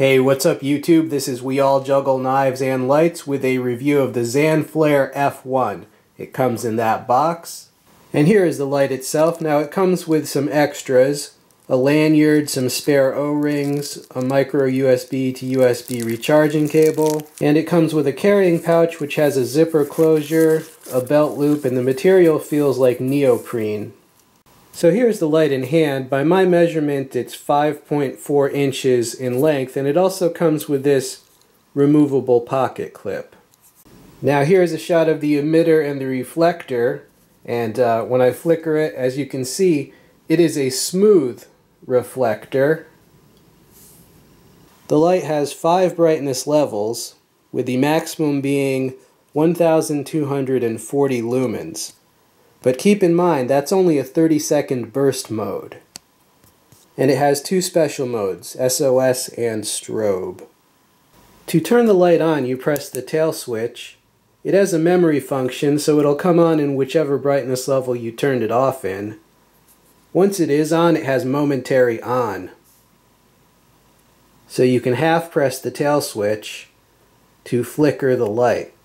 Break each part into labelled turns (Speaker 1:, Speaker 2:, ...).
Speaker 1: Hey, what's up YouTube? This is We All Juggle Knives and Lights with a review of the Zanflare F1. It comes in that box. And here is the light itself. Now it comes with some extras. A lanyard, some spare O-rings, a micro USB to USB recharging cable, and it comes with a carrying pouch which has a zipper closure, a belt loop, and the material feels like neoprene. So here's the light in hand. By my measurement, it's 5.4 inches in length, and it also comes with this removable pocket clip. Now here's a shot of the emitter and the reflector, and when I flicker it, as you can see, it is a smooth reflector. The light has 5 brightness levels, with the maximum being 1240 lumens. But keep in mind, that's only a 30-second burst mode. And it has 2 special modes, SOS and strobe. To turn the light on, you press the tail switch. It has a memory function, so it'll come on in whichever brightness level you turned it off in. Once it is on, it has momentary on. So you can half press the tail switch to flicker the light.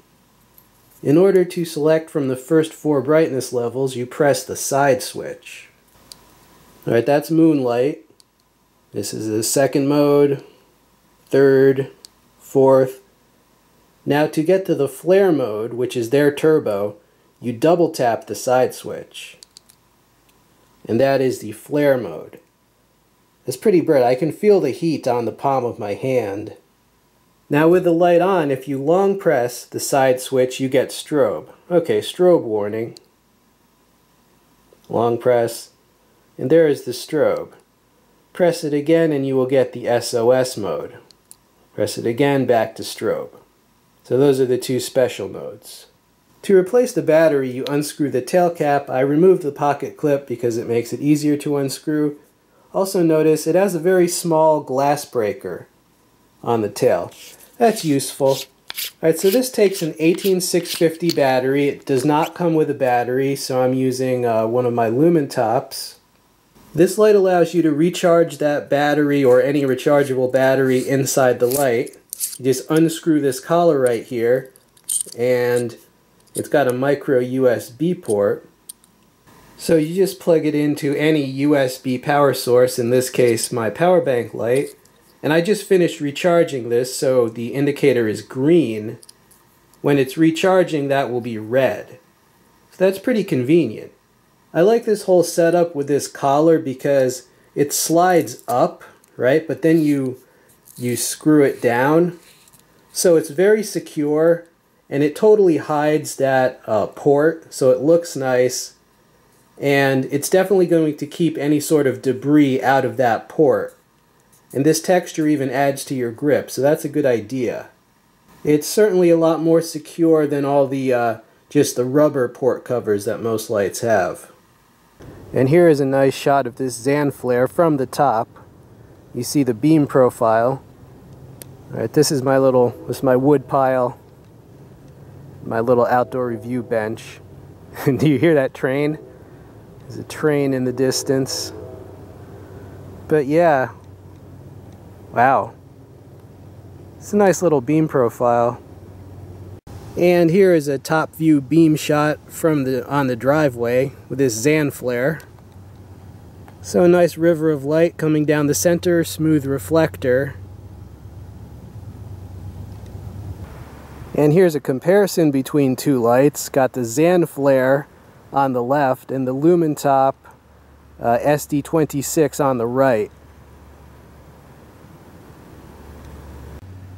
Speaker 1: In order to select from the first 4 brightness levels, you press the side switch. Alright, that's moonlight. This is the second mode, third, fourth. Now to get to the flare mode, which is their turbo, you double tap the side switch. And that is the flare mode. It's pretty bright. I can feel the heat on the palm of my hand. Now with the light on, if you long press the side switch, you get strobe. Okay, strobe warning. Long press, and there is the strobe. Press it again and you will get the SOS mode. Press it again, back to strobe. So those are the 2 special modes. To replace the battery, you unscrew the tail cap. I removed the pocket clip because it makes it easier to unscrew. Also notice it has a very small glass breaker on the tail. That's useful. Alright, so this takes an 18650 battery. It does not come with a battery, so I'm using one of my lumen tops. This light allows you to recharge that battery or any rechargeable battery inside the light. You just unscrew this collar right here, and it's got a micro USB port. So you just plug it into any USB power source, in this case my power bank light. And I just finished recharging this, so the indicator is green. When it's recharging, that will be red. So that's pretty convenient. I like this whole setup with this collar because it slides up, right? But then you screw it down. So it's very secure, and it totally hides that port, so it looks nice. And it's definitely going to keep any sort of debris out of that port. And this texture even adds to your grip, so that's a good idea. It's certainly a lot more secure than all the just the rubber port covers that most lights have. And here is a nice shot of this Zanflare from the top. You see the beam profile. Alright, this is my wood pile, my little outdoor review bench. Do you hear that train? There's a train in the distance. But yeah. Wow. It's a nice little beam profile. And here is a top view beam shot from on the driveway with this Zanflare. So a nice river of light coming down the center, smooth reflector. And here's a comparison between 2 lights. Got the Zanflare on the left and the Lumentop SD26 on the right.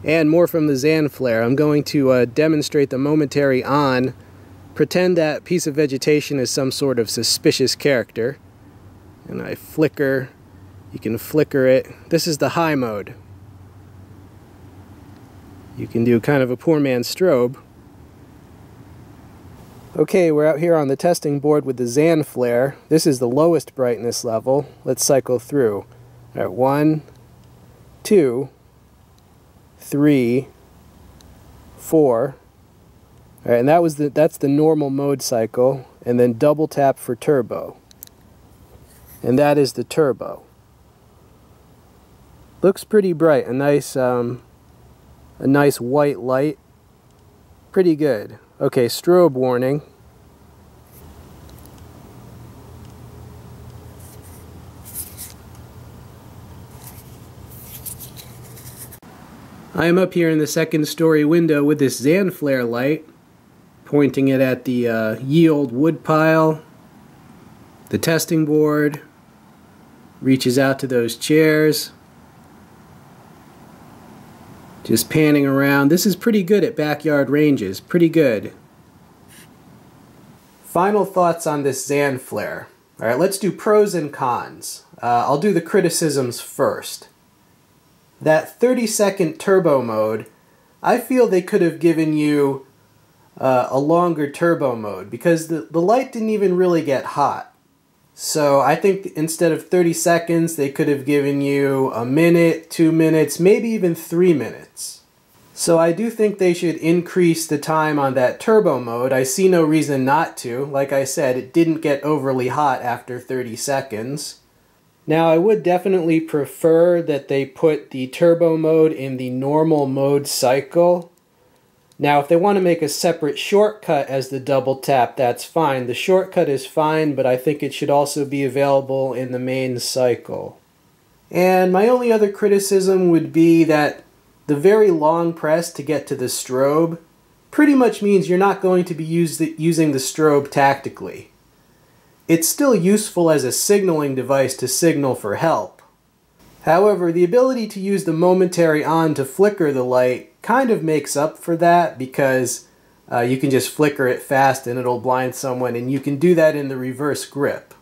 Speaker 1: And more from the Zanflare. I'm going to demonstrate the momentary on. Pretend that piece of vegetation is some sort of suspicious character. And I flicker. You can flicker it. This is the high mode. You can do kind of a poor man's strobe. Okay, we're out here on the testing board with the Zanflare. This is the lowest brightness level. Let's cycle through. Alright, 1, 2, 3, 4. Alright, and that's the normal mode cycle, and then double tap for turbo. And that is the turbo. Looks pretty bright, a nice white light. Pretty good. Okay, strobe warning. I am up here in the second story window with this Zanflare light, pointing it at the yield wood pile, the testing board, reaches out to those chairs. Just panning around. This is pretty good at backyard ranges. Pretty good. Final thoughts on this Zanflare. Alright, let's do pros and cons. I'll do the criticisms first. That 30-second turbo mode, I feel they could have given you a longer turbo mode because the light didn't even really get hot. So I think instead of 30 seconds, they could have given you a minute, 2 minutes, maybe even 3 minutes. So I do think they should increase the time on that turbo mode. I see no reason not to. Like I said, it didn't get overly hot after 30 seconds. Now I would definitely prefer that they put the turbo mode in the normal mode cycle. Now, if they want to make a separate shortcut as the double tap, that's fine. The shortcut is fine, but I think it should also be available in the main cycle. And my only other criticism would be that the very long press to get to the strobe pretty much means you're not going to be using the strobe tactically. It's still useful as a signaling device to signal for help. However, the ability to use the momentary on to flicker the light kind of makes up for that because you can just flicker it fast and it'll blind someone, and you can do that in the reverse grip.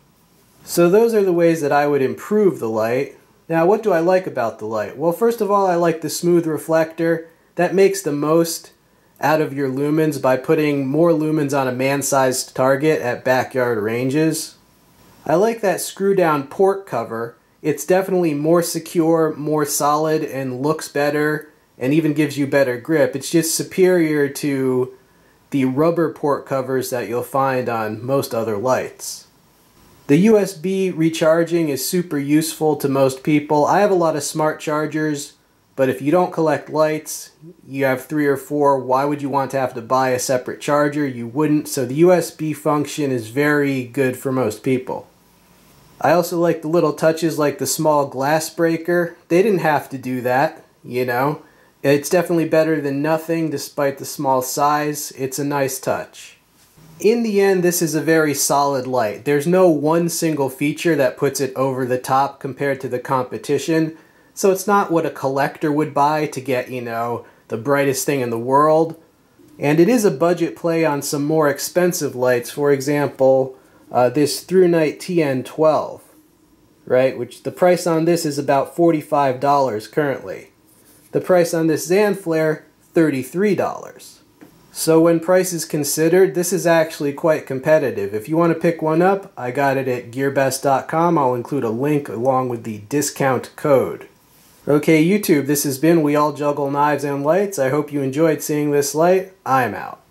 Speaker 1: So those are the ways that I would improve the light. Now, what do I like about the light? Well, first of all, I like the smooth reflector. That makes the most out of your lumens by putting more lumens on a man-sized target at backyard ranges. I like that screw-down port cover. It's definitely more secure, more solid, and looks better, and even gives you better grip. It's just superior to the rubber port covers that you'll find on most other lights. The USB recharging is super useful to most people. I have a lot of smart chargers, but if you don't collect lights, you have 3 or 4, why would you want to have to buy a separate charger? You wouldn't, so the USB function is very good for most people. I also like the little touches like the small glass breaker. They didn't have to do that, you know. It's definitely better than nothing despite the small size. It's a nice touch. In the end, this is a very solid light. There's no one single feature that puts it over the top compared to the competition. So it's not what a collector would buy to get, you know, the brightest thing in the world. And it is a budget play on some more expensive lights. For example, this ThruNite TN12, right? Which the price on this is about $45 currently. The price on this Zanflare, $33. So when price is considered, this is actually quite competitive. If you want to pick one up, I got it at gearbest.com. I'll include a link along with the discount code. Okay, YouTube, this has been We All Juggle Knives and Lights. I hope you enjoyed seeing this light. I'm out.